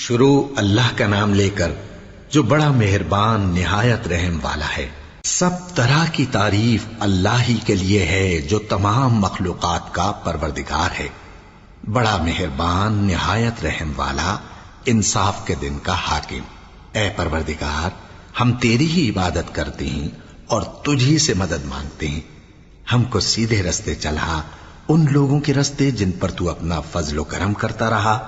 شروع اللہ کا نام لے کر جو بڑا مہربان نہایت رحم والا ہے۔ سب طرح کی تعریف اللہ ہی کے لیے ہے جو تمام مخلوقات کا پروردگار ہے، بڑا مہربان نہایت رحم والا، انصاف کے دن کا حاکم۔ اے پروردگار، ہم تیری ہی عبادت کرتے ہیں اور تجھی سے مدد مانگتے ہیں۔ ہم کو سیدھے رستے چلا، ان لوگوں کے رستے جن پر تو اپنا فضل و کرم کرتا رہا،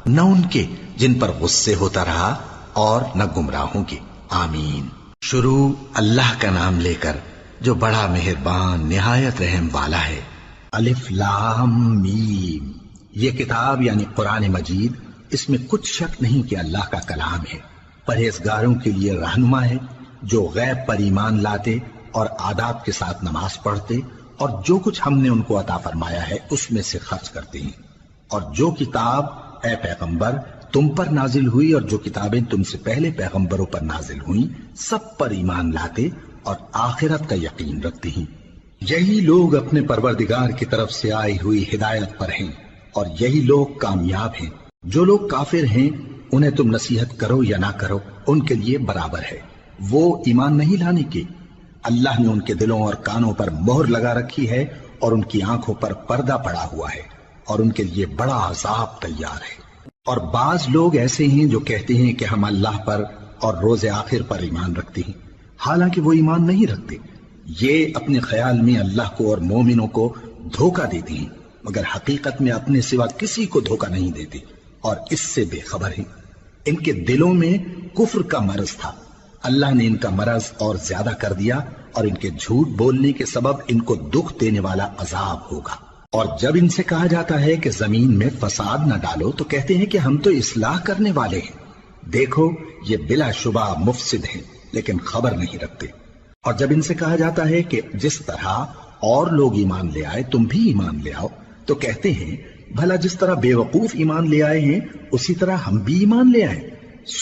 نہ ان کے جن پر غصے ہوتا رہا، اور نہ گمراہوں کے۔ آمین۔ شروع اللہ کا نام لے کر جو بڑا مہربان نہایت رحم والا ہے۔ الف لام میم۔ یہ کتاب یعنی قرآن مجید، اس میں کچھ شک نہیں کہ اللہ کا کلام ہے، پرہیزگاروں کے لیے رہنما ہے، جو غیب پر ایمان لاتے اور آداب کے ساتھ نماز پڑھتے اور جو کچھ ہم نے ان کو عطا فرمایا ہے اس میں سے خرچ کرتے ہیں، اور جو کتاب اے پیغمبر تم پر نازل ہوئی اور جو کتابیں تم سے پہلے پیغمبروں پر نازل ہوئیں سب پر ایمان لاتے اور آخرت کا یقین رکھتے ہیں۔ یہی لوگ اپنے پروردگار کی طرف سے آئی ہوئی ہدایت پر ہیں اور یہی لوگ کامیاب ہیں۔ جو لوگ کافر ہیں انہیں تم نصیحت کرو یا نہ کرو ان کے لیے برابر ہے، وہ ایمان نہیں لانے کے۔ اللہ نے ان کے دلوں اور کانوں پر مہر لگا رکھی ہے اور ان کی آنکھوں پر پردہ پڑا ہوا ہے اور ان کے لیے بڑا عذاب تیار ہے۔ اور بعض لوگ ایسے ہیں جو کہتے ہیں کہ ہم اللہ پر اور روز آخر پر ایمان رکھتے ہیں، حالانکہ وہ ایمان نہیں رکھتے۔ یہ اپنے خیال میں اللہ کو اور مومنوں کو دھوکہ دیتے ہیں، مگر حقیقت میں اپنے سوا کسی کو دھوکہ نہیں دیتے اور اس سے بے خبر ہیں۔ ان کے دلوں میں کفر کا مرض تھا، اللہ نے ان کا مرض اور زیادہ کر دیا اور ان کے جھوٹ بولنے کے سبب ان کو دکھ دینے والا عذاب ہوگا۔ اور جب ان سے کہا جاتا ہے کہ زمین میں فساد نہ ڈالو تو کہتے ہیں کہ ہم تو اصلاح کرنے والے ہیں۔ دیکھو یہ بلا شبہ مفسد ہیں لیکن خبر نہیں رکھتے۔ اور جب ان سے کہا جاتا ہے کہ جس طرح اور لوگ ایمان لے آئے تم بھی ایمان لے آؤ تو کہتے ہیں بھلا جس طرح بے وقوف ایمان لے آئے ہیں اسی طرح ہم بھی ایمان لے آئے۔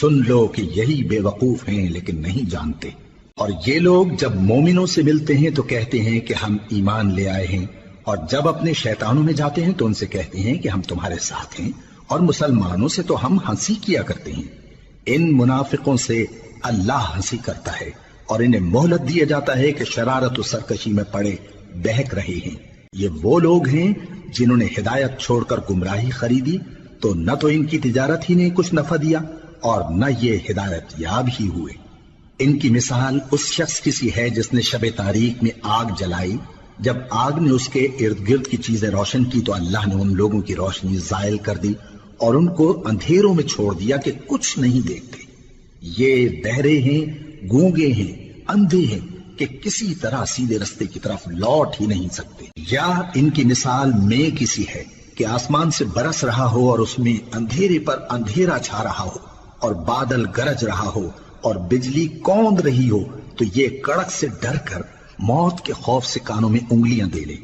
سن لو کہ یہی بے وقوف ہیں لیکن نہیں جانتے۔ اور یہ لوگ جب مومنوں سے ملتے ہیں تو کہتے ہیں کہ ہم ایمان لے آئے ہیں، اور جب اپنے شیطانوں میں جاتے ہیں تو ان سے کہتے ہیں کہ ہم تمہارے ساتھ ہیں، اور مسلمانوں سے تو ہم ہنسی کیا کرتے ہیں۔ ان منافقوں سے اللہ ہنسی کرتا ہے اور انہیں مہلت دیا جاتا ہے کہ شرارت و سرکشی میں پڑے بہک رہے ہیں۔ یہ وہ لوگ ہیں جنہوں نے ہدایت چھوڑ کر گمراہی خریدی تو نہ تو ان کی تجارت ہی نے کچھ نفع دیا اور نہ یہ ہدایت یاب ہی ہوئے۔ ان کی مثال اس شخص کی سی ہے جس نے شب تاریک میں آگ جلائی، جب آگ نے اس کے ارد گرد کی چیزیں روشن کی تو اللہ نے ان لوگوں کی روشنی زائل کر دی اور ان کو اندھیروں میں چھوڑ دیا کہ کچھ نہیں دیکھتے۔ یہ بہرے ہیں، گونگے ہیں، اندھے ہیں کہ کسی طرح سیدھے رستے کی طرف لوٹ ہی نہیں سکتے۔ یا ان کی مثال میں کسی ہے کہ آسمان سے برس رہا ہو اور اس میں اندھیرے پر اندھیرا چھا رہا ہو اور بادل گرج رہا ہو اور بجلی کوند رہی ہو تو یہ کڑک سے ڈر کر موت کے خوف سے کانوں میں انگلیاں دے لے۔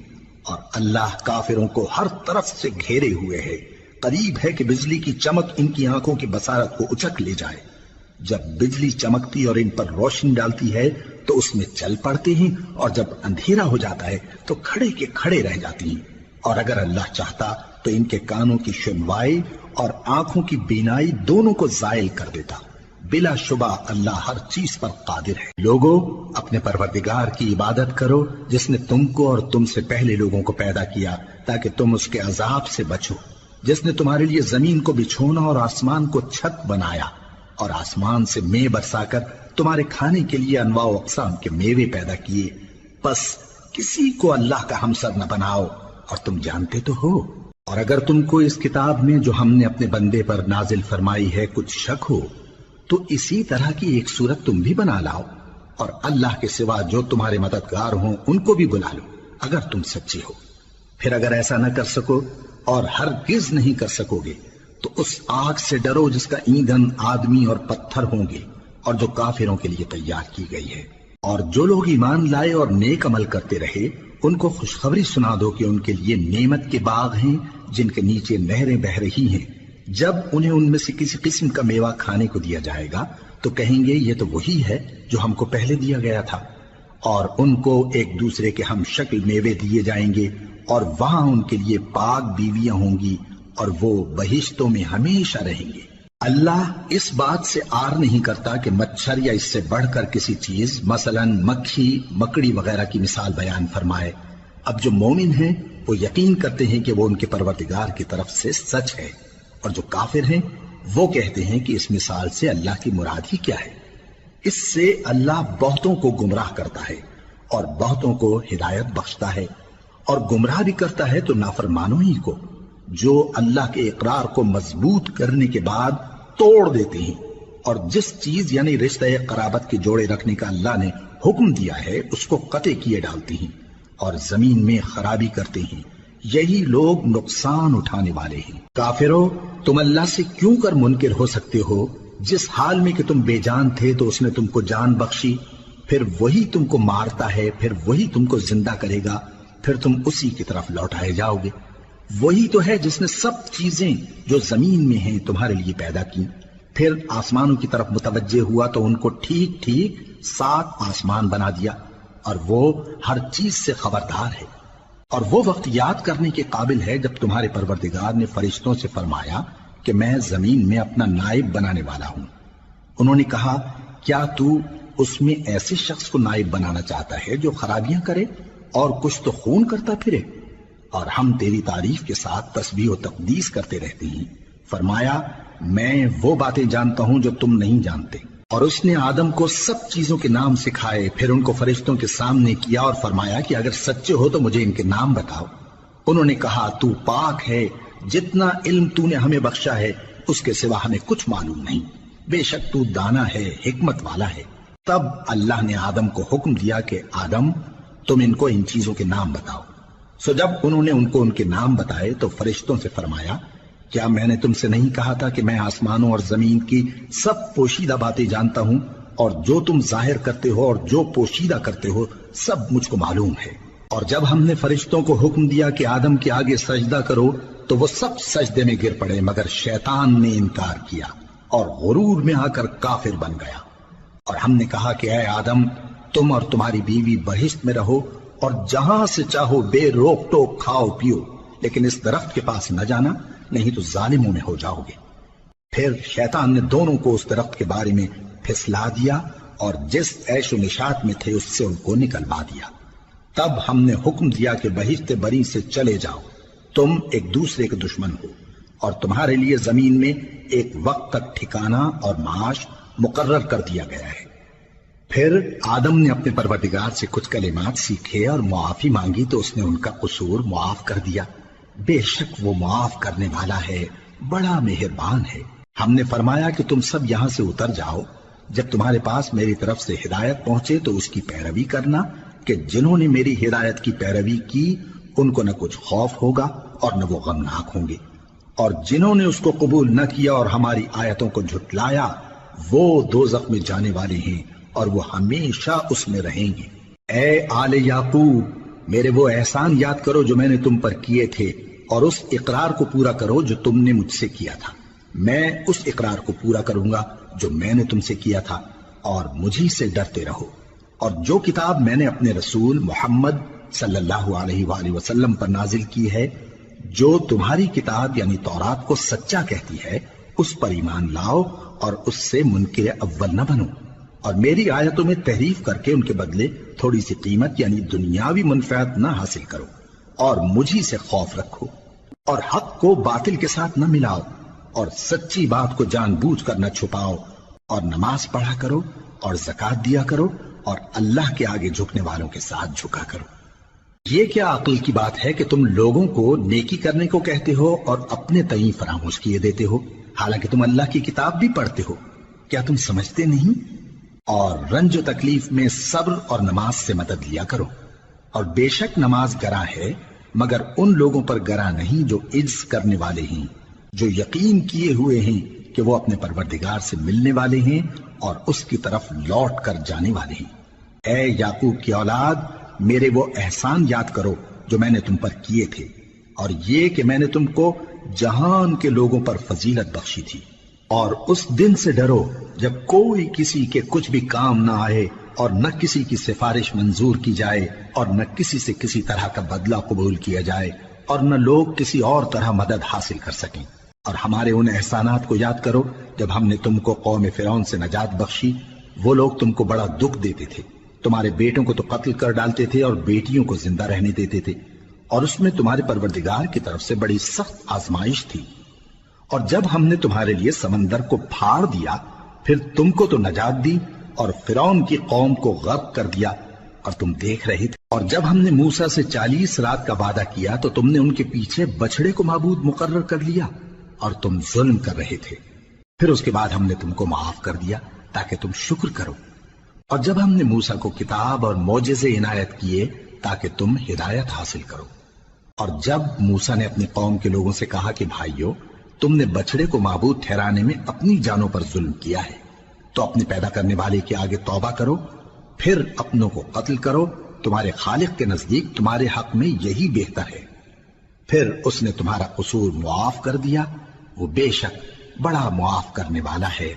اور اللہ کافروں کو ہر طرف سے گھیرے ہوئے ہے، قریب ہے کہ بجلی کی چمک ان کی آنکھوں کی بصارت کو اچک لے جائے۔ جب بجلی چمکتی اور ان پر روشنی ڈالتی ہے تو اس میں چل پڑتے ہیں، اور جب اندھیرا ہو جاتا ہے تو کھڑے کے کھڑے رہ جاتی ہیں۔ اور اگر اللہ چاہتا تو ان کے کانوں کی سنوائی اور آنکھوں کی بینائی دونوں کو زائل کر دیتا۔ بلا شبہ اللہ ہر چیز پر قادر ہے۔ لوگوں اپنے پروردگار کی عبادت کرو جس نے تم کو اور تم سے پہلے لوگوں کو پیدا کیا تاکہ تم اس کے عذاب سے بچو، جس نے تمہارے لیے زمین کو بچھونا اور آسمان کو چھت بنایا اور آسمان سے مے برسا کر تمہارے کھانے کے لیے انواع و اقسام کے میوے پیدا کیے۔ بس کسی کو اللہ کا ہمسر نہ بناؤ اور تم جانتے تو ہو۔ اور اگر تم کو اس کتاب میں جو ہم نے اپنے بندے پر نازل فرمائی ہے کچھ شک ہو تو اسی طرح کی ایک صورت تم بھی بنا لاؤ اور اللہ کے سوا جو تمہارے مددگار ہوں ان کو بھی بلا لو اگر تم سچے ہو۔ پھر اگر ایسا نہ کر سکو اور ہرگز نہیں کر سکو گے تو اس آگ سے ڈرو جس کا ایندھن آدمی اور پتھر ہوں گے اور جو کافروں کے لیے تیار کی گئی ہے۔ اور جو لوگ ایمان لائے اور نیک عمل کرتے رہے ان کو خوشخبری سنا دو کہ ان کے لیے نعمت کے باغ ہیں جن کے نیچے نہریں بہہ رہی ہیں۔ جب انہیں ان میں سے کسی قسم کا میوہ کھانے کو دیا جائے گا تو کہیں گے یہ تو وہی ہے جو ہم کو پہلے دیا گیا تھا، اور ان کو ایک دوسرے کے ہم شکل میوے دیے جائیں گے اور وہاں ان کے لیے پاک بیویاں ہوں گی اور وہ بہشتوں میں ہمیشہ رہیں گے۔ اللہ اس بات سے آر نہیں کرتا کہ مچھر یا اس سے بڑھ کر کسی چیز مثلا مکھی مکڑی وغیرہ کی مثال بیان فرمائے۔ اب جو مومن ہیں وہ یقین کرتے ہیں کہ وہ ان کے پروردگار کی طرف سے سچ ہے، اور جو کافر ہیں وہ کہتے ہیں کہ اس مثال سے اللہ کی مراد ہی کیا ہے۔ اس سے اللہ بہتوں کو گمراہ کرتا ہے اور بہتوں کو ہدایت بخشتا ہے، اور گمراہ بھی کرتا ہے تو نافرمانوں ہی کو، جو اللہ کے اقرار کو مضبوط کرنے کے بعد توڑ دیتے ہیں، اور جس چیز یعنی رشتہ قرابت کے جوڑے رکھنے کا اللہ نے حکم دیا ہے اس کو قطع کیے ڈالتے ہیں اور زمین میں خرابی کرتے ہیں۔ یہی لوگ نقصان اٹھانے والے ہیں۔ کافرو، تم اللہ سے کیوں کر منکر ہو سکتے ہو؟ جس حال میں کہ تم بے جان تھے تو اس نے تم کو جان بخشی، پھر وہی تم کو مارتا ہے، پھر وہی تم کو زندہ کرے گا، پھر تم اسی کی طرف لوٹائے جاؤ گے۔ وہی تو ہے جس نے سب چیزیں جو زمین میں ہیں تمہارے لیے پیدا کی، پھر آسمانوں کی طرف متوجہ ہوا تو ان کو ٹھیک ٹھیک 7 آسمان بنا دیا، اور وہ ہر چیز سے خبردار ہے۔ اور وہ وقت یاد کرنے کے قابل ہے جب تمہارے پروردگار نے فرشتوں سے فرمایا کہ میں زمین میں اپنا نائب بنانے والا ہوں۔ انہوں نے کہا، کیا تو اس میں ایسے شخص کو نائب بنانا چاہتا ہے جو خرابیاں کرے اور کچھ تو خون کرتا پھرے؟ اور ہم تیری تعریف کے ساتھ تسبیح و تقدیس کرتے رہتے ہیں۔ فرمایا، میں وہ باتیں جانتا ہوں جو تم نہیں جانتے۔ اور اس نے آدم کو سب چیزوں کے نام سکھائے، پھر ان کو فرشتوں کے سامنے کیا اور فرمایا کہ اگر سچے ہو تو مجھے ان کے نام بتاؤ۔ انہوں نے کہا، تو پاک ہے، جتنا علم تو نے ہمیں بخشا ہے اس کے سوا ہمیں کچھ معلوم نہیں، بے شک تو دانا ہے، حکمت والا ہے۔ تب اللہ نے آدم کو حکم دیا کہ آدم، تم ان کو ان چیزوں کے نام بتاؤ۔ سو جب انہوں نے ان کو ان کے نام بتائے تو فرشتوں سے فرمایا، کیا میں نے تم سے نہیں کہا تھا کہ میں آسمانوں اور زمین کی سب پوشیدہ باتیں جانتا ہوں، اور جو تم ظاہر کرتے ہو اور جو پوشیدہ کرتے ہو سب مجھ کو معلوم ہے۔ اور جب ہم نے فرشتوں کو حکم دیا کہ آدم کے آگے سجدہ کرو تو وہ سب سجدے میں گر پڑے مگر شیطان نے انکار کیا اور غرور میں آ کر کافر بن گیا۔ اور ہم نے کہا کہ اے آدم، تم اور تمہاری بیوی بہشت میں رہو اور جہاں سے چاہو بے روک ٹوک کھاؤ پیو، لیکن اس درخت کے پاس نہ جانا، نہیں تو ظالموں میں ہو جاؤ گے۔ پھر شیطان نے دونوں کو اس درخت کے بارے میں پھسلا دیا اور جس عیش و نشاط میں تھے اس سے ان کو نکلوا دیا۔ تب ہم نے حکم دیا کہ بہشت بری سے چلے جاؤ، تم ایک دوسرے کے دشمن ہو، اور تمہارے لیے زمین میں ایک وقت تک ٹھکانہ اور معاش مقرر کر دیا گیا ہے۔ پھر آدم نے اپنے پروردگار سے کچھ کلمات سیکھے اور معافی مانگی تو اس نے ان کا قصور معاف کر دیا۔ بے شک وہ معاف کرنے والا ہے، بڑا مہربان ہے۔ ہم نے فرمایا کہ تم سب یہاں سے اتر جاؤ، جب تمہارے پاس میری طرف سے ہدایت پہنچے تو اس کی پیروی کرنا، کہ جنہوں نے میری ہدایت کی پیروی کی ان کو نہ کچھ خوف ہوگا اور نہ وہ غمناک ہوں گے، اور جنہوں نے اس کو قبول نہ کیا اور ہماری آیتوں کو جھٹلایا وہ دوزخ میں جانے والے ہیں اور وہ ہمیشہ اس میں رہیں گے۔ اے آل یعقوب، میرے وہ احسان یاد کرو جو میں نے تم پر کیے تھے، اور اس اقرار کو پورا کرو جو تم نے مجھ سے کیا تھا۔ میں اس اقرار کو پورا کروں گا جو میں نے تم سے کیا تھا، اور مجھی سے ڈرتے رہو۔ اور جو کتاب میں نے اپنے رسول محمد صلی اللہ علیہ وآلہ وسلم پر نازل کی ہے، جو تمہاری کتاب یعنی تورات کو سچا کہتی ہے، اس پر ایمان لاؤ اور اس سے منکر اول نہ بنو، اور میری آیتوں میں تحریف کر کے ان کے بدلے تھوڑی سی قیمت یعنی دنیاوی منفعت نہ حاصل کرو، اور مجھی سے خوف رکھو، اور حق کو باطل کے ساتھ نہ ملاؤ، اور سچی بات کو جان بوجھ کر نہ چھپاؤ، اور نماز پڑھا کرو اور زکوٰۃ دیا کرو، اور اللہ کے آگے جھکنے والوں کے ساتھ جھکا کرو۔ یہ کیا عقل کی بات ہے کہ تم لوگوں کو نیکی کرنے کو کہتے ہو اور اپنے تئیں فراموش کیے دیتے ہو، حالانکہ تم اللہ کی کتاب بھی پڑھتے ہو؟ کیا تم سمجھتے نہیں؟ اور رنج و تکلیف میں صبر اور نماز سے مدد لیا کرو، اور بے شک نماز گراں ہے مگر ان لوگوں پر گراں نہیں جو عجز کرنے والے ہیں، جو یقین کیے ہوئے ہیں کہ وہ اپنے پروردگار سے ملنے والے ہیں اور اس کی طرف لوٹ کر جانے والے ہیں۔ اے یعقوب کی اولاد، میرے وہ احسان یاد کرو جو میں نے تم پر کیے تھے، اور یہ کہ میں نے تم کو جہان کے لوگوں پر فضیلت بخشی تھی۔ اور اس دن سے ڈرو جب کوئی کسی کے کچھ بھی کام نہ آئے، اور نہ کسی کی سفارش منظور کی جائے، اور نہ کسی سے کسی طرح کا بدلہ قبول کیا جائے، اور نہ لوگ کسی اور طرح مدد حاصل کر سکیں۔ اور ہمارے ان احسانات کو یاد کرو جب ہم نے تم کو قوم فرعون سے نجات بخشی، وہ لوگ تم کو بڑا دکھ دیتے تھے، تمہارے بیٹوں کو تو قتل کر ڈالتے تھے اور بیٹیوں کو زندہ رہنے دیتے تھے، اور اس میں تمہارے پروردگار کی طرف سے بڑی سخت آزمائش تھی۔ اور جب ہم نے تمہارے لیے سمندر کو پھاڑ دیا، پھر تم کو تو نجات دی اور فرعون کی قوم کو غرق کر دیا، اور تم دیکھ رہے تھے۔ اور جب ہم نے موسیٰ سے 40 رات کا وعدہ کیا تو تم نے ان کے پیچھے بچڑے کو معبود مقرر کر لیا اور تم ظلم کر رہے تھے۔ پھر اس کے بعد ہم نے تم کو معاف کر دیا تاکہ تم شکر کرو۔ اور جب ہم نے موسیٰ کو کتاب اور معجزے عنایت کیے تاکہ تم ہدایت حاصل کرو۔ اور جب موسیٰ نے اپنی قوم کے لوگوں سے کہا کہ بھائیو، تم نے بچڑے کو معبود ٹھہرانے میں اپنی جانوں پر ظلم کیا ہے، تو اپنے پیدا کرنے والے کے آگے توبہ کرو، پھر اپنوں کو قتل کرو، تمہارے خالق کے نزدیک تمہارے حق میں یہی بہتر ہے۔ پھر اس نے تمہارا قصور معاف کر دیا، وہ بے شک بڑا معاف کرنے والا ہے،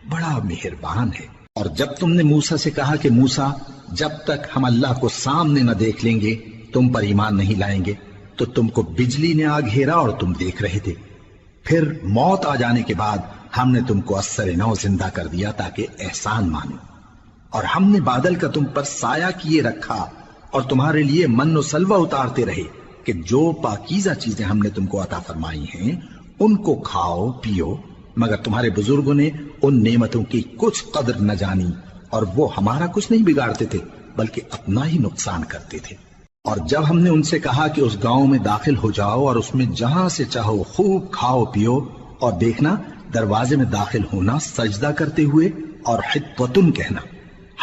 بڑا مہربان ہے۔ اور جب تم نے موسیٰ سے کہا کہ موسیٰ، جب تک ہم اللہ کو سامنے نہ دیکھ لیں گے تم پر ایمان نہیں لائیں گے، تو تم کو بجلی نے آ گھیرا اور تم دیکھ رہے تھے۔ پھر موت آ جانے کے بعد ہم نے تم کو اثر نو زندہ کر دیا تاکہ احسان مانو۔ اور ہم نے بادل کا تم پر سایہ کیے رکھا اور تمہارے لیے من و سلوہ اتارتے رہے کہ جو پاکیزہ چیزیں ہم نے تم کو عطا فرمائی ہیں ان کو کھاؤ پیو، مگر تمہارے بزرگوں نے ان نعمتوں کی کچھ قدر نہ جانی، اور وہ ہمارا کچھ نہیں بگاڑتے تھے بلکہ اپنا ہی نقصان کرتے تھے۔ اور جب ہم نے ان سے کہا کہ اس گاؤں میں داخل ہو جاؤ اور اس میں جہاں سے چاہو خوب کھاؤ پیو، اور دیکھنا دروازے میں داخل ہونا سجدہ کرتے ہوئے اور حطوۃ کہنا،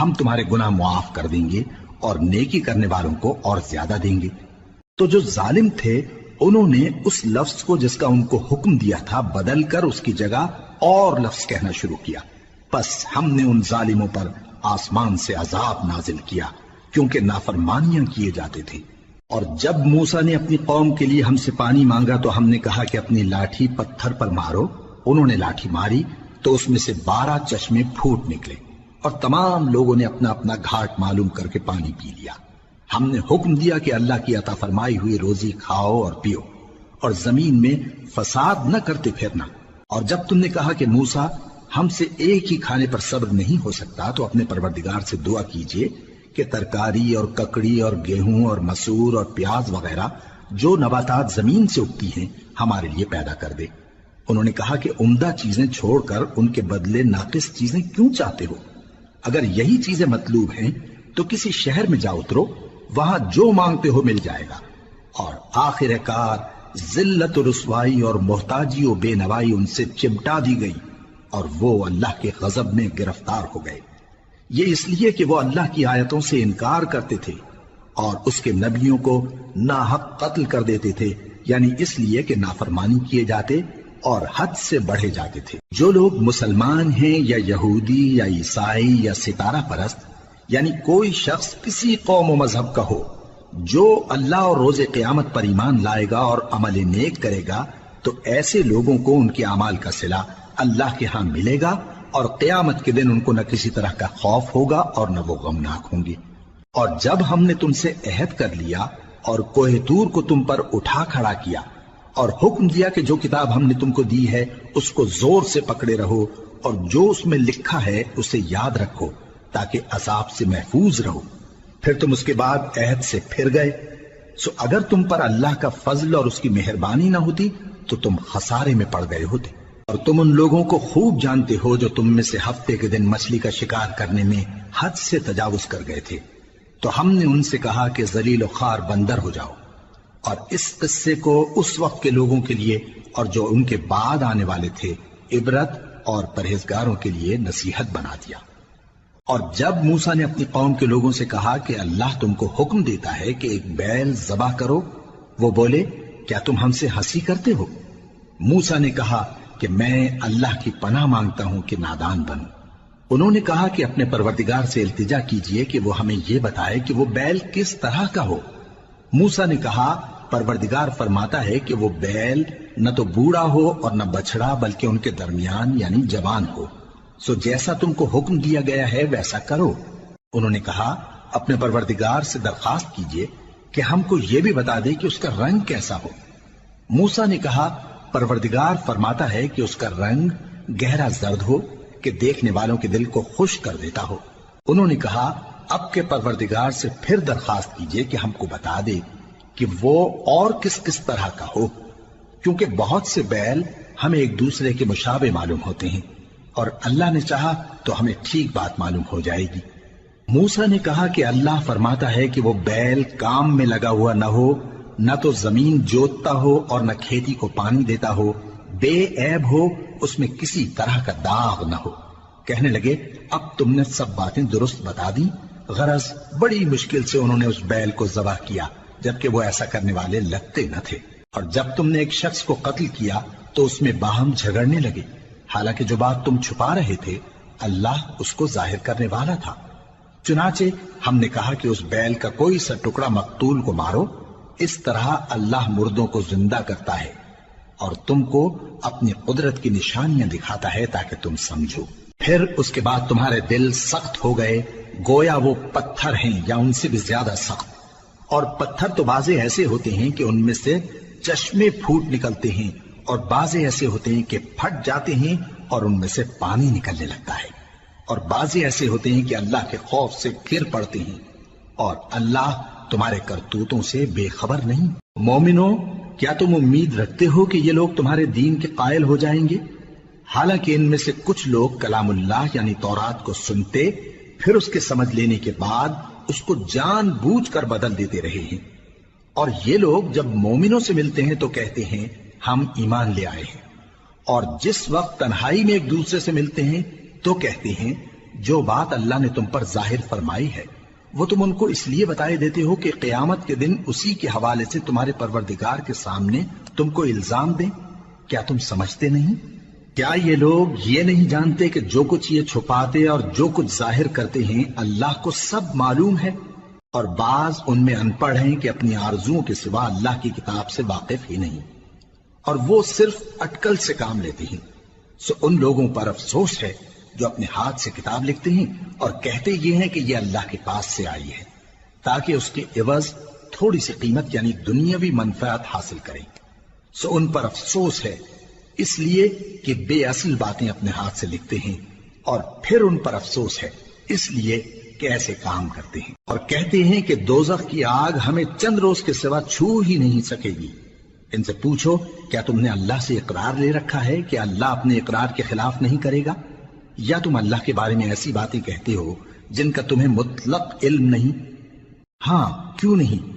ہم تمہارے گناہ معاف کر دیں گے اور نیکی کرنے والوں کو اور زیادہ دیں گے۔ تو جو ظالم تھے انہوں نے اس لفظ کو جس کا ان کو حکم دیا تھا بدل کر اس کی جگہ اور لفظ کہنا شروع کیا، پس ہم نے ان ظالموں پر آسمان سے عذاب نازل کیا کیونکہ نافرمانیاں کیے جاتے تھے۔ اور جب موسیٰ نے اپنی قوم کے لیے ہم سے پانی مانگا تو ہم نے کہا کہ اپنی لاٹھی پتھر پر مارو۔ انہوں نے لاٹھی ماری تو اس میں سے 12 چشمے پھوٹ نکلے، اور تمام لوگوں نے اپنا اپنا گھاٹ معلوم کر کے پانی پی لیا۔ ہم نے حکم دیا کہ اللہ کی عطا فرمائی ہوئی روزی کھاؤ اور پیو، اور زمین میں فساد نہ کرتے پھرنا۔ اور جب تم نے کہا کہ موسیٰ، ہم سے ایک ہی کھانے پر صبر نہیں ہو سکتا، تو اپنے پروردگار سے دعا کیجئے کہ ترکاری اور ککڑی اور گیہوں اور مسور اور پیاز وغیرہ جو نباتات زمین سے اگتی ہیں ہمارے لیے پیدا کر دے۔ انہوں نے کہا کہ عمدہ چیزیں چھوڑ کر ان کے بدلے ناقص چیزیں کیوں چاہتے ہو؟ اگر یہی چیزیں مطلوب ہیں تو کسی شہر میں جا اترو، وہاں جو مانگتے ہو مل جائے گا۔ اور آخر کار ذلت و رسوائی اور محتاجی و بے نوائی ان سے چمٹا دی گئی، اور وہ اللہ کے غضب میں گرفتار ہو گئے۔ یہ اس لیے کہ وہ اللہ کی آیتوں سے انکار کرتے تھے اور اس کے نبیوں کو ناحق قتل کر دیتے تھے، یعنی اس لیے کہ نافرمانی کیے جاتے اور حد سے بڑھے جاتے تھے۔ جو لوگ مسلمان ہیں یا یہودی یا عیسائی یا ستارہ پرست، یعنی کوئی شخص کسی قوم و مذہب کا ہو، جو اللہ اور روز قیامت پر ایمان لائے گا اور عمل نیک کرے گا، تو ایسے لوگوں کو ان کے اعمال کا صلہ اللہ کے ہاں ملے گا، اور قیامت کے دن ان کو نہ کسی طرح کا خوف ہوگا اور نہ وہ غمناک ہوں گے۔ اور جب ہم نے تم سے عہد کر لیا اور کوہ طور کو تم پر اٹھا کھڑا کیا اور حکم دیا کہ جو کتاب ہم نے تم کو دی ہے اس کو زور سے پکڑے رہو، اور جو اس میں لکھا ہے اسے یاد رکھو تاکہ عذاب سے محفوظ رہو، پھر تم اس کے بعد عہد سے پھر گئے، سو اگر تم پر اللہ کا فضل اور اس کی مہربانی نہ ہوتی تو تم خسارے میں پڑ گئے ہوتے۔ اور تم ان لوگوں کو خوب جانتے ہو جو تم میں سے ہفتے کے دن مچھلی کا شکار کرنے میں حد سے تجاوز کر گئے تھے، تو ہم نے ان سے کہا کہ ذلیل و خوار بندر ہو جاؤ، اور اس قصے کو اس وقت کے لوگوں کے لیے اور جو ان کے بعد آنے والے تھے عبرت اور پرہیزگاروں کے لیے نصیحت بنا دیا۔ اور جب موسیٰ نے اپنی قوم کے لوگوں سے کہا کہ اللہ تم کو حکم دیتا ہے کہ ایک بیل ذبح کرو، وہ بولے کیا تم ہم سے ہنسی کرتے ہو؟ موسیٰ نے کہا کہ میں اللہ کی پناہ مانگتا ہوں کہ نادان بنوں۔ انہوں نے کہا کہ اپنے پروردگار سے التجا کیجئے کہ وہ ہمیں یہ بتائے کہ وہ بیل کس طرح کا ہو۔ موسیٰ نے کہا پروردگار فرماتا ہے کہ وہ بیل نہ تو بوڑھا ہو اور نہ بچڑا بلکہ ان کے درمیان یعنی جوان ہو، سو جیسا تم کو حکم دیا گیا ہے ویسا کرو۔ انہوں نے کہا اپنے پروردگار سے درخواست کیجئے کہ ہم کو یہ بھی بتا دے کہ اس کا رنگ کیسا ہو۔ موسیٰ نے کہا پروردگار فرماتا ہے کہ اس کا رنگ گہرا زرد ہو کہ دیکھنے والوں کے دل کو خوش کر دیتا ہو۔ انہوں نے کہا اب کے پروردگار سے پھر درخواست کیجئے کہ ہم کو بتا دے کہ وہ اور کس کس طرح کا ہو، کیونکہ بہت سے بیل ہمیں ایک دوسرے کے مشابہ معلوم ہوتے ہیں، اور اللہ نے چاہا تو ہمیں ٹھیک بات معلوم ہو جائے گی۔ موسیٰ نے کہا کہ اللہ فرماتا ہے کہ وہ بیل کام میں لگا ہوا نہ ہو، نہ تو زمین جوتتا ہو اور نہ کھیتی کو پانی دیتا ہو، بے عیب ہو، اس میں کسی طرح کا داغ نہ ہو۔ کہنے لگے اب تم نے سب باتیں درست بتا دی۔ غرض بڑی مشکل سے انہوں نے اس بیل کو ذبح کیا، جبکہ وہ ایسا کرنے والے لگتے نہ تھے۔ اور جب تم نے ایک شخص کو قتل کیا تو اس میں باہم جھگڑنے لگے، حالانکہ جو بات تم چھپا رہے تھے اللہ اس کو ظاہر کرنے والا تھا۔ چنانچہ ہم نے کہا کہ اس بیل کا کوئی سا ٹکڑا مقتول کو مارو، اس طرح اللہ مردوں کو زندہ کرتا ہے اور تم کو اپنی قدرت کی نشانیاں دکھاتا ہے تاکہ تم سمجھو۔ پھر اس کے بعد تمہارے دل سخت ہو گئے، گویا وہ پتھر ہیں یا ان سے بھی زیادہ سخت۔ اور پتھر تو بعضے ایسے ہوتے ہیں کہ ان میں سے چشمے پھوٹ نکلتے ہیں، اور بعضے ایسے ہوتے ہیں کہ پھٹ جاتے ہیں اور ان میں سے پانی نکلنے لگتا ہے، اور بعضے ایسے ہوتے ہیں کہ اللہ کے خوف سے گر پڑتے ہیں، اور اللہ تمہارے کرتوتوں سے بے خبر نہیں۔ مومنو، کیا تم امید رکھتے ہو کہ یہ لوگ تمہارے دین کے قائل ہو جائیں گے؟ حالانکہ ان میں سے کچھ لوگ کلام اللہ یعنی تورات کو سنتے، پھر اس کے سمجھ لینے کے بعد اس کو جان بوجھ کر بدل دیتے رہے ہیں، اور یہ لوگ جب مومنوں سے ملتے ہیں تو کہتے ہیں ہم ایمان لے آئے ہیں، اور جس وقت تنہائی میں ایک دوسرے سے ملتے ہیں تو کہتے ہیں جو بات اللہ نے تم پر ظاہر فرمائی ہے وہ تم ان کو اس لیے بتائے دیتے ہو کہ قیامت کے دن اسی کے حوالے سے تمہارے پروردگار کے سامنے تم کو الزام دیں۔ کیا تم سمجھتے نہیں؟ کیا یہ لوگ یہ نہیں جانتے کہ جو کچھ یہ چھپاتے اور جو کچھ ظاہر کرتے ہیں اللہ کو سب معلوم ہے؟ اور بعض ان میں ان پڑھ ہیں کہ اپنی آرزوؤں کے سوا اللہ کی کتاب سے واقف ہی نہیں، اور وہ صرف اٹکل سے کام لیتے ہیں۔ سو ان لوگوں پر افسوس ہے جو اپنے ہاتھ سے کتاب لکھتے ہیں اور کہتے یہ ہیں کہ یہ اللہ کے پاس سے آئی ہے، تاکہ اس کے عوض تھوڑی سی قیمت یعنی دنیاوی منفعت حاصل کریں۔ سو ان پر افسوس ہے اس لیے کہ بے اصل باتیں اپنے ہاتھ سے لکھتے ہیں، اور پھر ان پر افسوس ہے اس لیے کہ ایسے کام کرتے ہیں، اور کہتے ہیں کہ دوزخ کی آگ ہمیں چند روز کے سوا چھو ہی نہیں سکے گی۔ ان سے پوچھو کیا تم نے اللہ سے اقرار لے رکھا ہے کہ اللہ اپنے اقرار کے خلاف نہیں کرے گا، یا تم اللہ کے بارے میں ایسی باتیں کہتے ہو جن کا تمہیں مطلق علم نہیں؟ ہاں کیوں نہیں،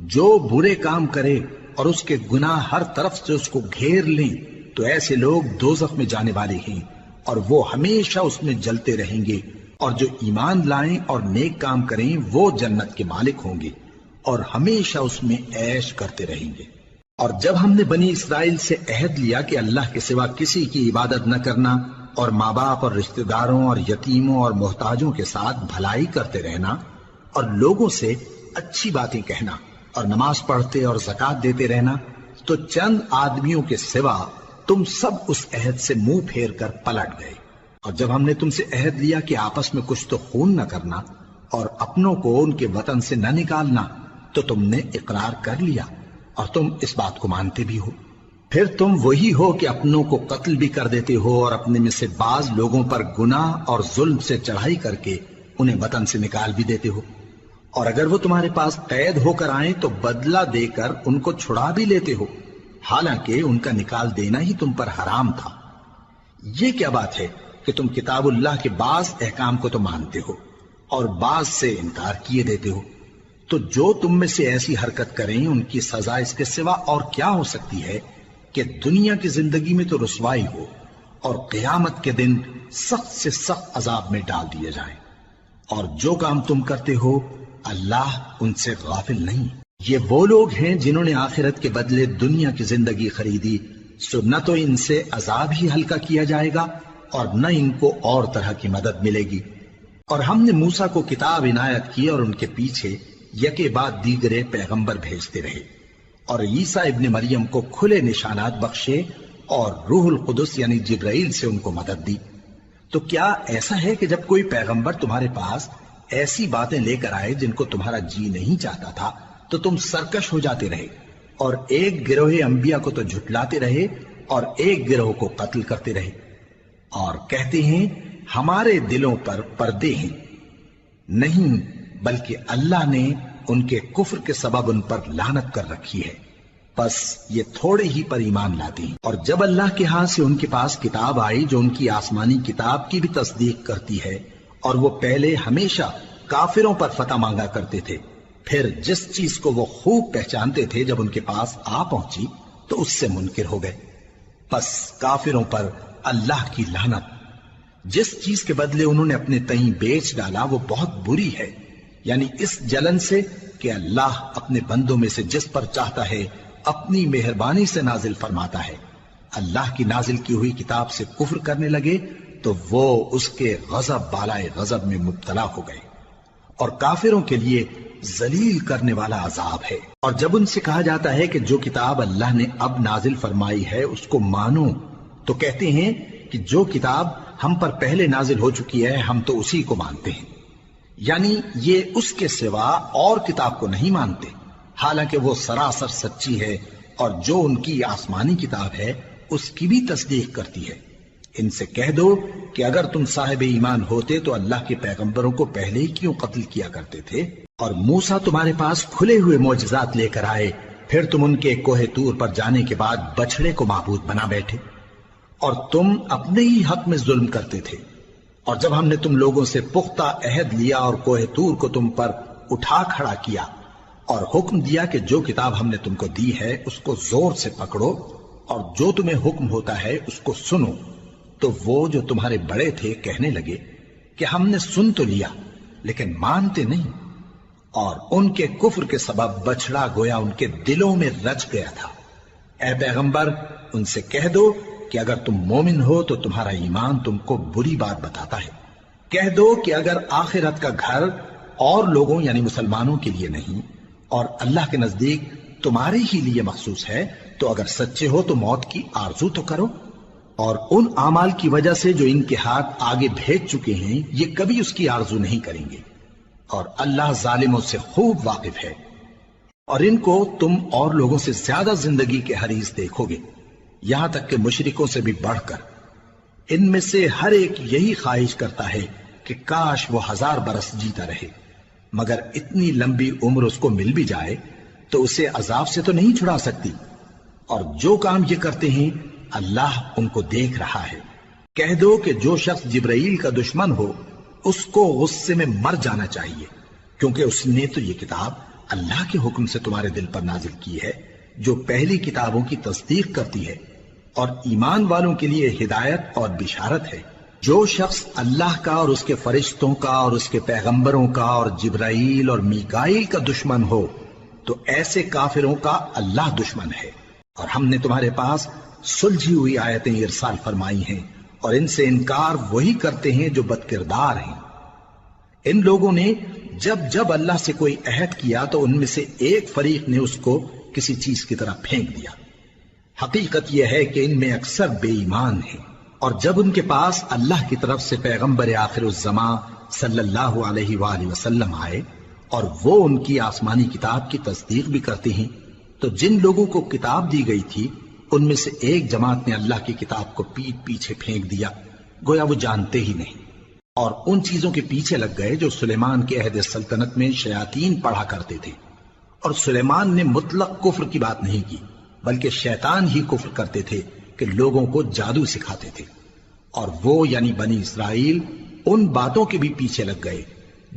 جو برے کام کرے اور اس کے گناہ ہر طرف سے اس کو گھیر لیں تو ایسے لوگ دوزخ میں جانے والے ہیں، اور وہ ہمیشہ اس میں جلتے رہیں گے، اور جو ایمان لائیں اور نیک کام کریں وہ جنت کے مالک ہوں گے اور ہمیشہ اس میں عیش کرتے رہیں گے۔ اور جب ہم نے بنی اسرائیل سے عہد لیا کہ اللہ کے سوا کسی کی عبادت نہ کرنا، اور ماں باپ اور رشتہ داروں اور یتیموں اور محتاجوں کے ساتھ بھلائی کرتے رہنا، اور لوگوں سے اچھی باتیں کہنا، اور نماز پڑھتے اور زکوٰۃ دیتے رہنا، تو چند آدمیوں کے سوا تم سب اس عہد سے منہ پھیر کر پلٹ گئے۔ اور جب ہم نے تم سے عہد لیا کہ آپس میں کچھ تو خون نہ کرنا اور اپنوں کو ان کے وطن سے نہ نکالنا، تو تم نے اقرار کر لیا اور تم اس بات کو مانتے بھی ہو۔ پھر تم وہی ہو کہ اپنوں کو قتل بھی کر دیتے ہو، اور اپنے میں سے بعض لوگوں پر گناہ اور ظلم سے چڑھائی کر کے انہیں وطن سے نکال بھی دیتے ہو، اور اگر وہ تمہارے پاس قید ہو کر آئیں تو بدلہ دے کر ان کو چھڑا بھی لیتے ہو، حالانکہ ان کا نکال دینا ہی تم پر حرام تھا۔ یہ کیا بات ہے کہ تم کتاب اللہ کے بعض احکام کو تو مانتے ہو اور بعض سے انکار کیے دیتے ہو؟ تو جو تم میں سے ایسی حرکت کریں ان کی سزا اس کے سوا اور کیا ہو سکتی ہے کہ دنیا کی زندگی میں تو رسوائی ہو اور قیامت کے دن سخت سے سخت عذاب میں ڈال دیے جائیں۔ اور جو کام تم کرتے ہو اللہ ان سے غافل نہیں۔ یہ وہ لوگ ہیں جنہوں نے آخرت کے بدلے دنیا کی زندگی خریدی، سو نہ تو ان سے عذاب ہی ہلکا کیا جائے گا اور نہ ان کو اور طرح کی مدد ملے گی۔ اور ہم نے موسیٰ کو کتاب عنایت کی اور ان کے پیچھے یکے بعد دیگرے پیغمبر بھیجتے رہے، اور عیسیٰ ابن مریم کو کھلے نشانات بخشے اور روح القدس یعنی جبرائیل سے ان کو مدد دی۔ تو کیا ایسا ہے کہ جب کوئی پیغمبر تمہارے پاس ایسی باتیں لے کر آئے جن کو تمہارا جی نہیں چاہتا تھا تو تم سرکش ہو جاتے رہے، اور ایک گروہ انبیاء کو تو جھٹلاتے رہے اور ایک گروہ کو قتل کرتے رہے؟ اور کہتے ہیں ہمارے دلوں پر پردے ہیں، نہیں بلکہ اللہ نے ان کے کفر کے سبب ان پر لعنت کر رکھی ہے، بس یہ تھوڑے ہی پر ایمان لاتے ہیں۔ اور جب اللہ کے ہاں سے ان کے پاس کتاب آئی جو ان کی آسمانی کتاب کی بھی تصدیق کرتی ہے، اور وہ پہلے ہمیشہ کافروں پر فتح مانگا کرتے تھے، پھر جس چیز کو وہ خوب پہچانتے تھے جب ان کے پاس آ پہنچی تو اس سے منکر ہو گئے، بس کافروں پر اللہ کی لعنت۔ جس چیز کے بدلے انہوں نے اپنے تئیں بیچ ڈالا وہ بہت بری ہے، یعنی اس جلن سے کہ اللہ اپنے بندوں میں سے جس پر چاہتا ہے اپنی مہربانی سے نازل فرماتا ہے۔ اللہ کی نازل کی ہوئی کتاب سے کفر کرنے لگے تو وہ اس کے غضب بالائے غضب میں مبتلا ہو گئے، اور کافروں کے لیے ذلیل کرنے والا عذاب ہے۔ اور جب ان سے کہا جاتا ہے کہ جو کتاب اللہ نے اب نازل فرمائی ہے اس کو مانو، تو کہتے ہیں کہ جو کتاب ہم پر پہلے نازل ہو چکی ہے ہم تو اسی کو مانتے ہیں، یعنی یہ اس کے سوا اور کتاب کو نہیں مانتے، حالانکہ وہ سراسر سچی ہے، اور جو ان کی آسمانی کتاب ہے اس کی بھی تصدیق کرتی ہے۔ ان سے کہہ دو کہ اگر تم صاحب ایمان ہوتے تو اللہ کے پیغمبروں کو پہلے ہی کیوں قتل کیا کرتے تھے؟ اور موسیٰ تمہارے پاس کھلے ہوئے معجزات لے کر آئے، پھر تم ان کے کوہ طور پر جانے کے بعد بچڑے کو معبود بنا بیٹھے، اور تم اپنے ہی حق میں ظلم کرتے تھے۔ اور جب ہم نے تم لوگوں سے پختہ عہد لیا اور کوہ طور کو تم پر اٹھا کھڑا کیا اور حکم دیا کہ جو کتاب ہم نے تم کو دی ہے اس کو زور سے پکڑو اور جو تمہیں حکم ہوتا ہے اس کو سنو، تو وہ جو تمہارے بڑے تھے کہنے لگے کہ ہم نے سن تو لیا لیکن مانتے نہیں، اور ان کے کفر کے سبب بچڑا گویا ان کے دلوں میں رچ گیا تھا۔ اے پیغمبر ان سے کہہ دو کہ اگر تم مومن ہو تو تمہارا ایمان تم کو بری بات بتاتا ہے۔ کہہ دو کہ اگر آخرت کا گھر اور لوگوں یعنی مسلمانوں کے لیے نہیں اور اللہ کے نزدیک تمہارے ہی لیے مخصوص ہے تو اگر سچے ہو تو موت کی آرزو تو کرو، اور ان اعمال کی وجہ سے جو ان کے ہاتھ آگے بھیج چکے ہیں یہ کبھی اس کی آرزو نہیں کریں گے، اور اللہ ظالموں سے خوب واقف ہے۔ اور ان کو تم اور لوگوں سے زیادہ زندگی کے حریص دیکھو گے، یہاں تک کہ مشرکوں سے بھی بڑھ کر۔ ان میں سے ہر ایک یہی خواہش کرتا ہے کہ کاش وہ 1000 برس جیتا رہے، مگر اتنی لمبی عمر اس کو مل بھی جائے تو اسے عذاب سے تو نہیں چھڑا سکتی، اور جو کام یہ کرتے ہیں اللہ ان کو دیکھ رہا ہے۔ کہہ دو کہ جو شخص جبرائیل کا دشمن ہو اس کو غصے میں مر جانا چاہیے، کیونکہ اس نے تو یہ کتاب اللہ کے حکم سے تمہارے دل پر نازل کی ہے جو پہلی کتابوں کی تصدیق کرتی ہے، اور ایمان والوں کے لیے ہدایت اور بشارت ہے۔ جو شخص اللہ کا اور اس کے فرشتوں کا اور اس کے پیغمبروں کا اور جبرائیل اور میکائیل کا دشمن ہو تو ایسے کافروں کا اللہ دشمن ہے۔ اور ہم نے تمہارے پاس سلجھی ہوئی آیتیں ارسال فرمائی ہیں، اور ان سے انکار وہی کرتے ہیں جو بد کردار ہیں۔ ان لوگوں نے جب جب اللہ سے کوئی عہد کیا تو ان میں سے ایک فریق نے اس کو کسی چیز کی طرح پھینک دیا۔ حقیقت یہ ہے کہ ان میں اکثر بے ایمان ہیں، اور جب ان کے پاس اللہ کی طرف سے پیغمبر آخر الزماں صلی اللہ علیہ وآلہ وسلم آئے اور وہ ان کی آسمانی کتاب کی تصدیق بھی کرتے ہیں، تو جن لوگوں کو کتاب دی گئی تھی ان میں سے ایک جماعت نے اللہ کی کتاب کو پیٹ پیچھے پھینک دیا، گویا وہ جانتے ہی نہیں، اور ان چیزوں کے پیچھے لگ گئے جو سلیمان کے عہد سلطنت میں شیاطین پڑھا کرتے تھے۔ اور سلیمان نے مطلق کفر کی بات نہیں کی، بلکہ شیطان ہی کفر کرتے تھے کہ لوگوں کو جادو سکھاتے تھے، اور وہ یعنی بنی اسرائیل ان باتوں کے بھی پیچھے لگ گئے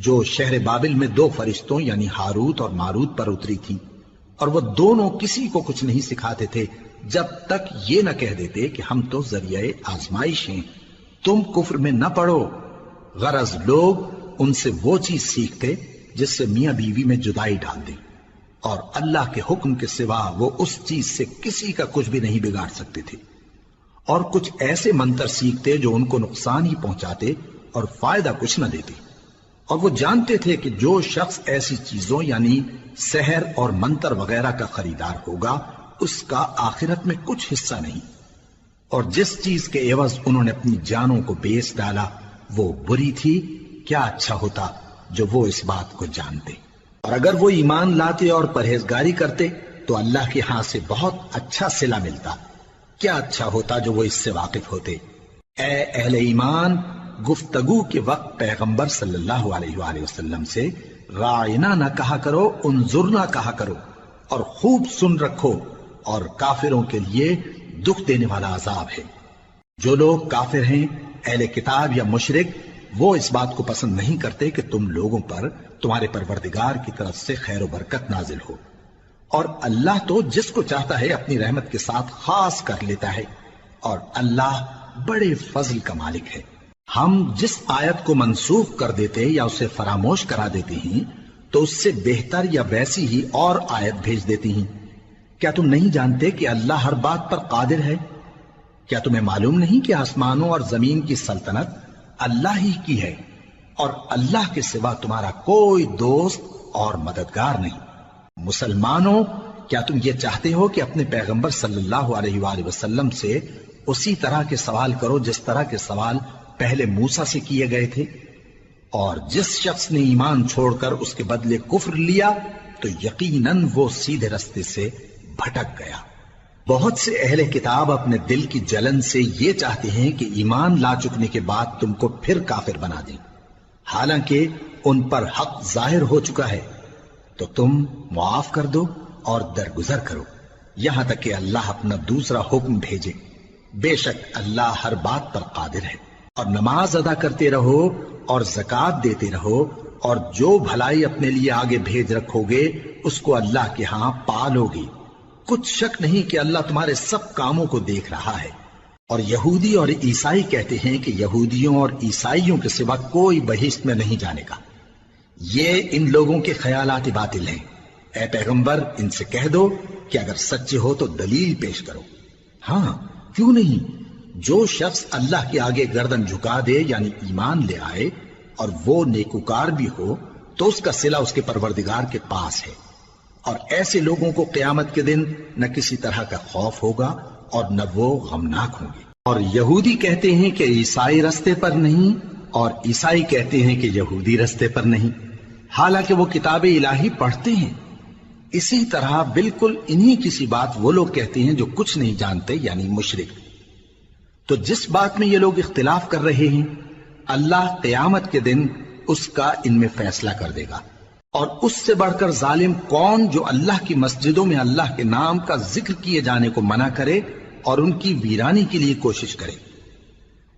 جو شہر بابل میں 2 فرشتوں یعنی ہاروت اور ماروت پر اتری تھی، اور وہ دونوں کسی کو کچھ نہیں سکھاتے تھے جب تک یہ نہ کہہ دیتے کہ ہم تو ذریعہ آزمائش ہیں، تم کفر میں نہ پڑو۔ غرض لوگ ان سے وہ چیز سیکھتے جس سے میاں بیوی میں جدائی ڈال دیں، اور اللہ کے حکم کے سوا وہ اس چیز سے کسی کا کچھ بھی نہیں بگاڑ سکتے تھے، اور کچھ ایسے منتر سیکھتے جو ان کو نقصان ہی پہنچاتے اور فائدہ کچھ نہ دیتے، اور وہ جانتے تھے کہ جو شخص ایسی چیزوں یعنی سحر اور منتر وغیرہ کا خریدار ہوگا اس کا آخرت میں کچھ حصہ نہیں، اور جس چیز کے عوض انہوں نے اپنی جانوں کو بیچ ڈالا وہ بری تھی، کیا اچھا ہوتا جو وہ اس بات کو جانتے۔ اور اگر وہ ایمان لاتے اور پرہیزگاری کرتے تو اللہ کے ہاں سے بہت اچھا صلہ ملتا، کیا اچھا ہوتا جو وہ اس سے واقف ہوتے۔ اے اہل ایمان، گفتگو کے وقت پیغمبر صلی اللہ علیہ وآلہ وسلم سے رائنا نہ کہا کرو، انظرنا کہا کرو، اور خوب سن رکھو، اور کافروں کے لیے دکھ دینے والا عذاب ہے۔ جو لوگ کافر ہیں، اہل کتاب یا مشرک، وہ اس بات کو پسند نہیں کرتے کہ تم لوگوں پر تمہارے پروردگار کی طرف سے خیر و برکت نازل ہو، اور اللہ تو جس کو چاہتا ہے اپنی رحمت کے ساتھ خاص کر لیتا ہے، اور اللہ بڑے فضل کا مالک ہے۔ ہم جس آیت کو منسوخ کر دیتے یا اسے فراموش کرا دیتے ہیں تو اس سے بہتر یا ویسی ہی اور آیت بھیج دیتی ہیں۔ کیا تم نہیں جانتے کہ اللہ ہر بات پر قادر ہے؟ کیا تمہیں معلوم نہیں کہ آسمانوں اور زمین کی سلطنت اللہ ہی کی ہے، اور اللہ کے سوا تمہارا کوئی دوست اور مددگار نہیں؟ مسلمانوں، کیا تم یہ چاہتے ہو کہ اپنے پیغمبر صلی اللہ علیہ وآلہ وسلم سے اسی طرح کے سوال کرو جس طرح کے سوال پہلے موسیٰ سے کیے گئے تھے؟ اور جس شخص نے ایمان چھوڑ کر اس کے بدلے کفر لیا تو یقیناً وہ سیدھے رستے سے بھٹک گیا۔ بہت سے اہل کتاب اپنے دل کی جلن سے یہ چاہتے ہیں کہ ایمان لا چکنے کے بعد تم کو پھر کافر بنا دیں، حالانکہ ان پر حق ظاہر ہو چکا ہے۔ تو تم معاف کر دو اور درگزر کرو یہاں تک کہ اللہ اپنا دوسرا حکم بھیجے۔ بے شک اللہ ہر بات پر قادر ہے۔ اور نماز ادا کرتے رہو اور زکوٰۃ دیتے رہو، اور جو بھلائی اپنے لیے آگے بھیج رکھو گے اس کو اللہ کے ہاں پالو گے۔ کچھ شک نہیں کہ اللہ تمہارے سب کاموں کو دیکھ رہا ہے۔ اور یہودی اور عیسائی کہتے ہیں کہ یہودیوں اور عیسائیوں کے سوا کوئی بہشت میں نہیں جانے کا۔ یہ ان لوگوں کے خیالات باطل ہیں۔ اے پیغمبر، ان سے کہہ دو کہ اگر سچے ہو تو دلیل پیش کرو۔ ہاں، کیوں نہیں؟ جو شخص اللہ کے آگے گردن جھکا دے یعنی ایمان لے آئے اور وہ نیکوکار بھی ہو تو اس کا صلہ اس کے پروردگار کے پاس ہے، اور ایسے لوگوں کو قیامت کے دن نہ کسی طرح کا خوف ہوگا اور نہ وہ غمناک ہوں گے۔ اور یہودی کہتے ہیں کہ عیسائی رستے پر نہیں، اور عیسائی کہتے ہیں کہ یہودی رستے پر نہیں، حالانکہ وہ کتاب الہی پڑھتے ہیں۔ اسی طرح بالکل انہی کسی بات وہ لوگ کہتے ہیں جو کچھ نہیں جانتے یعنی مشرک۔ تو جس بات میں یہ لوگ اختلاف کر رہے ہیں اللہ قیامت کے دن اس کا ان میں فیصلہ کر دے گا۔ اور اس سے بڑھ کر ظالم کون جو اللہ کی مسجدوں میں اللہ کے نام کا ذکر کیے جانے کو منع کرے اور ان کی ویرانی کے لیے کوشش کرے۔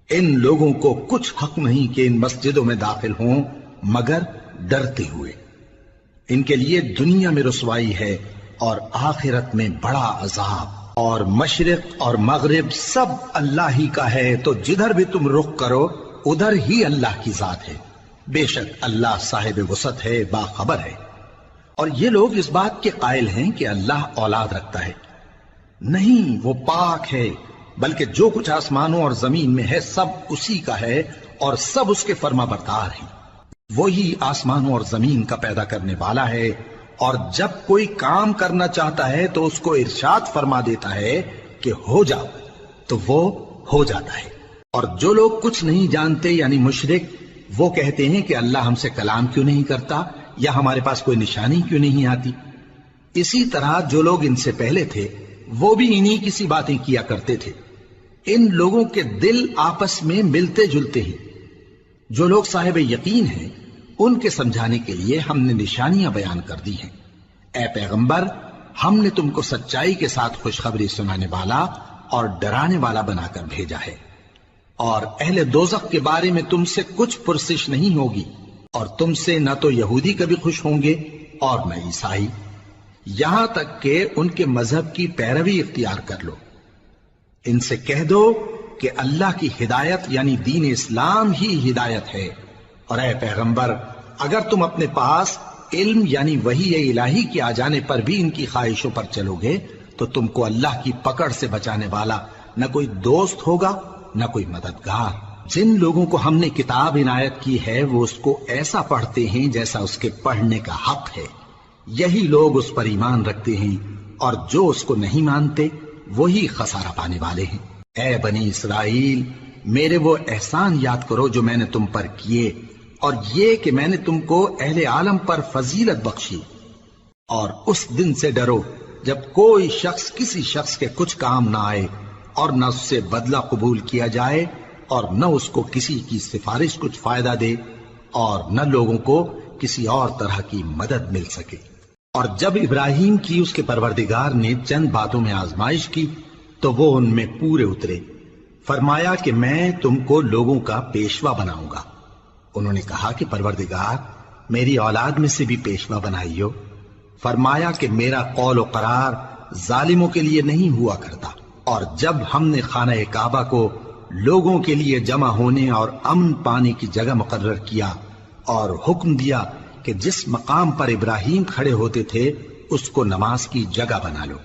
ان لوگوں کو کچھ حق نہیں کہ ان مسجدوں میں داخل ہوں مگر ڈرتے ہوئے۔ ان کے لیے دنیا میں رسوائی ہے اور آخرت میں بڑا عذاب۔ اور مشرق اور مغرب سب اللہ ہی کا ہے، تو جدھر بھی تم رخ کرو ادھر ہی اللہ کی ذات ہے۔ بے شک اللہ صاحب وسعت ہے، باخبر ہے۔ اور یہ لوگ اس بات کے قائل ہیں کہ اللہ اولاد رکھتا ہے۔ نہیں، وہ پاک ہے، بلکہ جو کچھ آسمانوں اور زمین میں ہے سب اسی کا ہے، اور سب اس کے فرما بردار ہیں۔ وہی آسمانوں اور زمین کا پیدا کرنے والا ہے، اور جب کوئی کام کرنا چاہتا ہے تو اس کو ارشاد فرما دیتا ہے کہ ہو جا، تو وہ ہو جاتا ہے۔ اور جو لوگ کچھ نہیں جانتے یعنی مشرک، وہ کہتے ہیں کہ اللہ ہم سے کلام کیوں نہیں کرتا، یا ہمارے پاس کوئی نشانی کیوں نہیں آتی۔ اسی طرح جو لوگ ان سے پہلے تھے وہ بھی انہی کسی باتیں کیا کرتے تھے۔ ان لوگوں کے دل آپس میں ملتے جلتے ہیں۔ جو لوگ صاحب یقین ہیں ان کے سمجھانے کے لیے ہم نے نشانیاں بیان کر دی ہیں۔ اے پیغمبر، ہم نے تم کو سچائی کے ساتھ خوشخبری سنانے والا اور ڈرانے والا بنا کر بھیجا ہے۔ اور اہل دوزخ کے بارے میں تم سے کچھ پرسش نہیں ہوگی، اور تم سے نہ تو یہودی کبھی خوش ہوں گے اور نہ عیسائی، یہاں تک کہ ان کے مذہب کی پیروی اختیار کر لو۔ ان سے کہہ دو کہ اللہ کی ہدایت یعنی دین اسلام ہی ہدایت ہے، اور اے پیغمبر اگر تم اپنے پاس علم یعنی وحی الہی کے آ جانے پر بھی ان کی خواہشوں پر چلو گے تو تم کو اللہ کی پکڑ سے بچانے والا نہ کوئی دوست ہوگا نہ کوئی مددگار۔ جن لوگوں کو ہم نے کتاب عنایت کی ہے وہ اس کو ایسا پڑھتے ہیں جیسا اس کے پڑھنے کا حق ہے، یہی لوگ اس پر ایمان رکھتے ہیں، اور جو اس کو نہیں مانتے وہی خسارہ پانے والے ہیں۔ اے بنی اسرائیل، میرے وہ احسان یاد کرو جو میں نے تم پر کیے، اور یہ کہ میں نے تم کو اہل عالم پر فضیلت بخشی۔ اور اس دن سے ڈرو جب کوئی شخص کسی شخص کے کچھ کام نہ آئے اور نہ اس سے بدلہ قبول کیا جائے، اور نہ اس کو کسی کی سفارش کچھ فائدہ دے اور نہ لوگوں کو کسی اور طرح کی مدد مل سکے۔ اور جب ابراہیم کی اس کے پروردگار نے چند باتوں میں آزمائش کی تو وہ ان میں پورے اترے۔ فرمایا کہ میں تم کو لوگوں کا پیشوا بناؤں گا۔ انہوں نے کہا کہ پروردگار میری اولاد میں سے بھی پیشوا بنائیو۔ فرمایا کہ میرا قول و قرار ظالموں کے لیے نہیں ہوا کرتا۔ اور جب ہم نے خانہ کعبہ کو لوگوں کے لیے جمع ہونے اور امن پانے کی جگہ مقرر کیا اور حکم دیا کہ جس مقام پر ابراہیم کھڑے ہوتے تھے اس کو نماز کی جگہ بنا لو،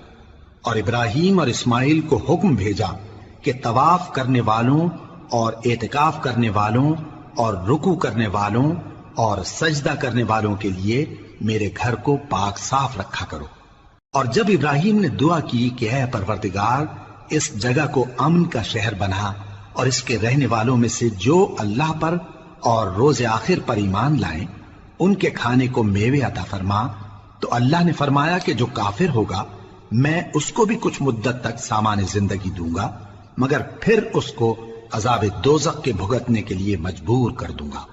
اور ابراہیم اور اسماعیل کو حکم بھیجا کہ طواف کرنے والوں اور اعتکاف کرنے والوں اور رکوع کرنے والوں اور سجدہ کرنے والوں کے لیے میرے گھر کو پاک صاف رکھا کرو۔ اور جب ابراہیم نے دعا کی کہ اے پروردگار اس جگہ کو امن کا شہر بنا اور اس کے رہنے والوں میں سے جو اللہ پر اور روز آخر پر ایمان لائیں ان کے کھانے کو میوے عطا فرما، تو اللہ نے فرمایا کہ جو کافر ہوگا میں اس کو بھی کچھ مدت تک سامان زندگی دوں گا، مگر پھر اس کو عذاب دوزخ کے بھگتنے کے لیے مجبور کر دوں گا،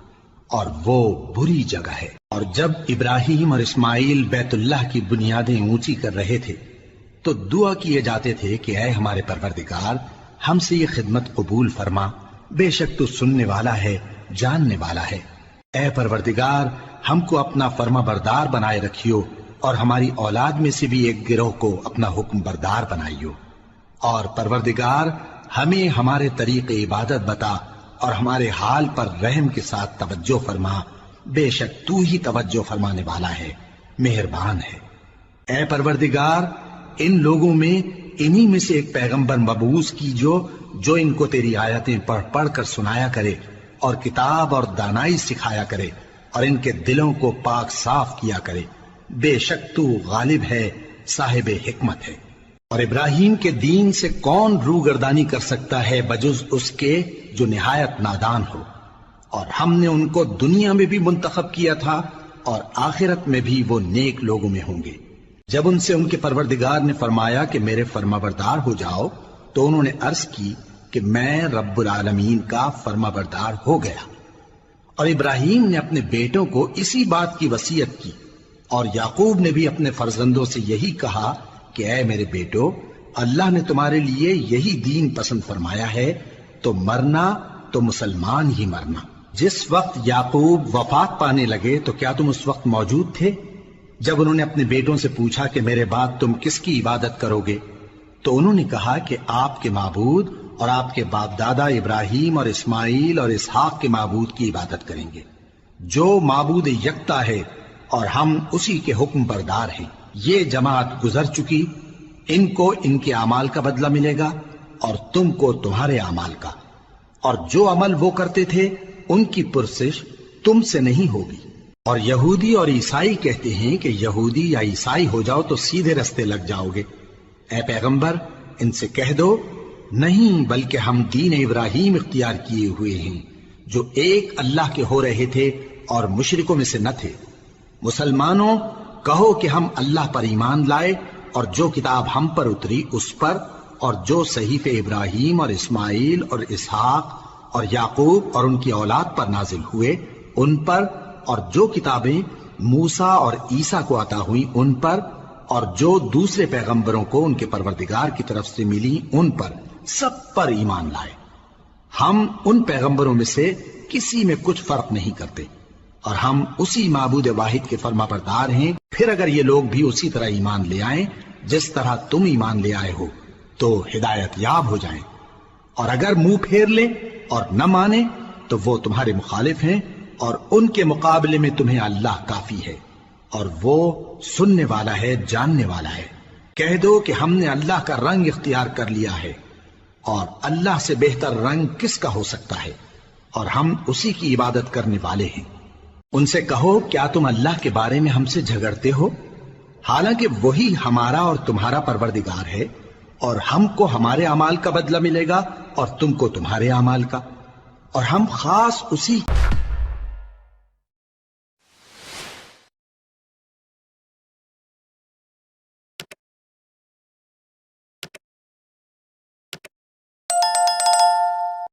اور وہ بری جگہ ہے۔ اور جب ابراہیم اور اسماعیل بیت اللہ کی بنیادیں اونچی کر رہے تھے تو دعا کیے جاتے تھے کہ اے ہمارے پروردگار ہم سے یہ خدمت قبول فرما، بے شک تو سننے والا ہے، جاننے والا ہے۔ اے پروردگار ہم کو اپنا فرما بردار بنائے رکھیو، اور ہماری اولاد میں سے بھی ایک گروہ کو اپنا حکم بردار بنائیو، اور پروردگار ہمیں ہمارے طریق عبادت بتا اور ہمارے حال پر رحم کے ساتھ توجہ فرما، بے شک تو ہی توجہ فرمانے والا ہے، مہربان ہے۔ اے پروردگار ان لوگوں میں انہی میں سے ایک پیغمبر مبعوث کی جو ان کو تیری آیتیں پڑھ پڑھ کر سنایا کرے اور کتاب اور دانائی سکھایا کرے اور ان کے دلوں کو پاک صاف کیا کرے، بے شک تو غالب ہے، صاحب حکمت ہے۔ اور ابراہیم کے دین سے کون روگردانی کر سکتا ہے بجز اس کے جو نہایت نادان ہو، اور ہم نے ان کو دنیا میں بھی منتخب کیا تھا اور آخرت میں بھی وہ نیک لوگوں میں ہوں گے۔ جب ان سے ان کے پروردگار نے فرمایا کہ میرے فرما بردار ہو جاؤ تو انہوں نے عرض کی کہ میں رب العالمین کا فرما بردار ہو گیا۔ اور ابراہیم نے اپنے بیٹوں کو اسی بات کی وصیت کی، اور یعقوب نے بھی اپنے فرزندوں سے یہی کہا کہ اے میرے بیٹو، اللہ نے تمہارے لیے یہی دین پسند فرمایا ہے، تو مرنا تو مسلمان ہی مرنا۔ جس وقت یعقوب وفات پانے لگے تو کیا تم اس وقت موجود تھے جب انہوں نے اپنے بیٹوں سے پوچھا کہ میرے بعد تم کس کی عبادت کرو گے؟ تو انہوں نے کہا کہ آپ کے معبود اور آپ کے باپ دادا ابراہیم اور اسماعیل اور اسحاق کے معبود کی عبادت کریں گے، جو معبود یکتا ہے اور ہم اسی کے حکم بردار ہیں۔ یہ جماعت گزر چکی، ان کو ان کے اعمال کا بدلہ ملے گا اور تم کو تمہارے اعمال کا، اور جو عمل وہ کرتے تھے ان کی پرسش تم سے نہیں ہوگی۔ اور یہودی اور عیسائی کہتے ہیں کہ یہودی یا عیسائی ہو جاؤ تو سیدھے رستے لگ جاؤ گے۔ اے پیغمبر ان سے کہہ دو نہیں، بلکہ ہم دین ابراہیم اختیار کیے ہوئے ہیں جو ایک اللہ کے ہو رہے تھے اور مشرکوں میں سے نہ تھے۔ مسلمانوں کہو کہ ہم اللہ پر ایمان لائے اور جو کتاب ہم پر اتری اس پر، اور جو صحیفے ابراہیم اور اسماعیل اور اسحاق اور یعقوب اور ان کی اولاد پر نازل ہوئے ان پر، اور جو کتابیں موسیٰ اور عیسیٰ کو عطا ہوئیں ان پر، اور جو دوسرے پیغمبروں کو ان کے پروردگار کی طرف سے ملی ان پر، سب پر ایمان لائے۔ ہم ان پیغمبروں میں سے کسی میں کچھ فرق نہیں کرتے، اور ہم اسی معبود واحد کے فرما بردار ہیں۔ پھر اگر یہ لوگ بھی اسی طرح ایمان لے آئیں جس طرح تم ایمان لے آئے ہو تو ہدایت یاب ہو جائیں، اور اگر منہ پھیر لیں اور نہ مانیں تو وہ تمہارے مخالف ہیں، اور ان کے مقابلے میں تمہیں اللہ کافی ہے، اور وہ سننے والا ہے، جاننے والا ہے۔ کہہ دو کہ ہم نے اللہ کا رنگ اختیار کر لیا ہے، اور اللہ سے بہتر رنگ کس کا ہو سکتا ہے، اور ہم اسی کی عبادت کرنے والے ہیں۔ ان سے کہو کیا تم اللہ کے بارے میں ہم سے جھگڑتے ہو، حالانکہ وہی ہمارا اور تمہارا پروردگار ہے، اور ہم کو ہمارے اعمال کا بدلہ ملے گا اور تم کو تمہارے اعمال کا، اور ہم خاص اسی